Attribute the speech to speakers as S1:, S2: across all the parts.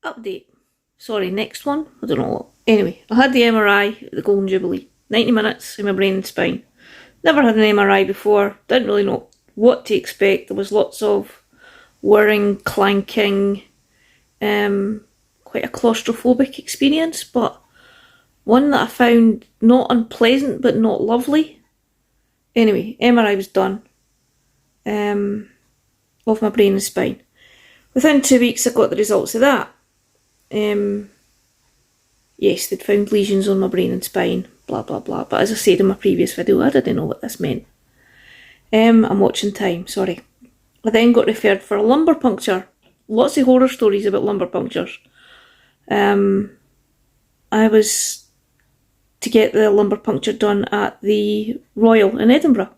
S1: Update. Sorry, next one? I don't know what. Anyway, I had the MRI at the Golden Jubilee. 90 minutes in my brain and spine. Never had an MRI before. Didn't really know what to expect. There was lots of whirring, clanking, quite a claustrophobic experience, but one that I found not unpleasant but not lovely. Anyway, MRI was done of my brain and spine. Within 2 weeks I got the results of that. Yes, they'd found lesions on my brain and spine, blah blah blah, but as I said in my previous video, I didn't know what this meant. I'm watching time, sorry. I then got referred for a lumbar puncture. Lots of horror stories about lumbar punctures. I was to get the lumbar puncture done at the Royal in Edinburgh.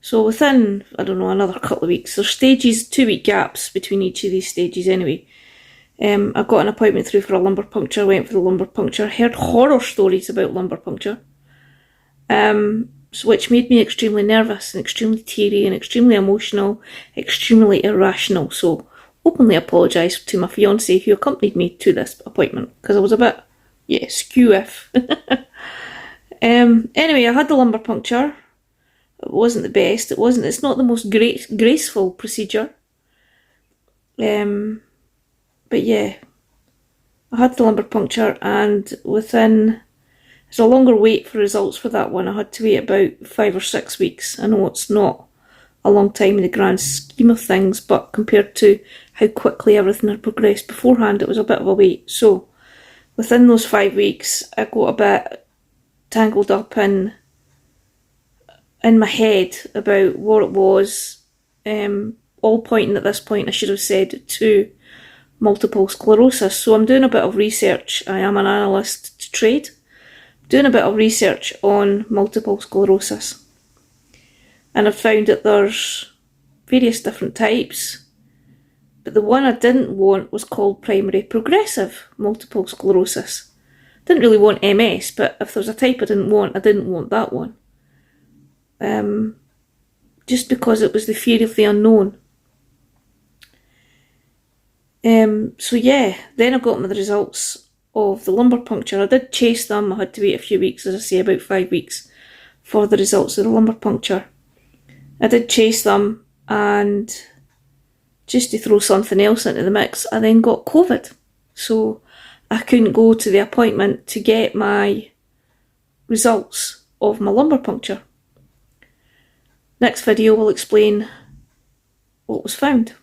S1: So within, I don't know, another couple of weeks, there's stages, 2-week gaps between each of these stages anyway. I got an appointment through for a lumbar puncture, went for the lumbar puncture, heard horror stories about lumbar puncture, which made me extremely nervous and extremely teary and extremely emotional, extremely irrational. So openly apologise to my fiance who accompanied me to this appointment because I was a bit, skew-if. Anyway, I had the lumbar puncture. It wasn't the best. It's not the most graceful procedure. But yeah, I had the lumbar puncture, and it's a longer wait for results for that one. I had to wait about 5 or 6 weeks. I know it's not a long time in the grand scheme of things, but compared to how quickly everything had progressed beforehand, it was a bit of a wait. So within those 5 weeks, I got a bit tangled up in my head about what it was, all pointing at this point, I should have said, to multiple sclerosis. So I'm doing a bit of research. I am an analyst to trade. Doing a bit of research on multiple sclerosis. And I've found that there's various different types. But the one I didn't want was called primary progressive multiple sclerosis. Didn't really want MS, but if there was a type I didn't want that one. Just because it was the fear of the unknown. So yeah, then I got my results of the lumbar puncture. I did chase them. I had to wait a few weeks, as I say, about 5 weeks for the results of the lumbar puncture. I did chase them, and just to throw something else into the mix, I then got COVID. So I couldn't go to the appointment to get my results of my lumbar puncture. Next video will explain what was found.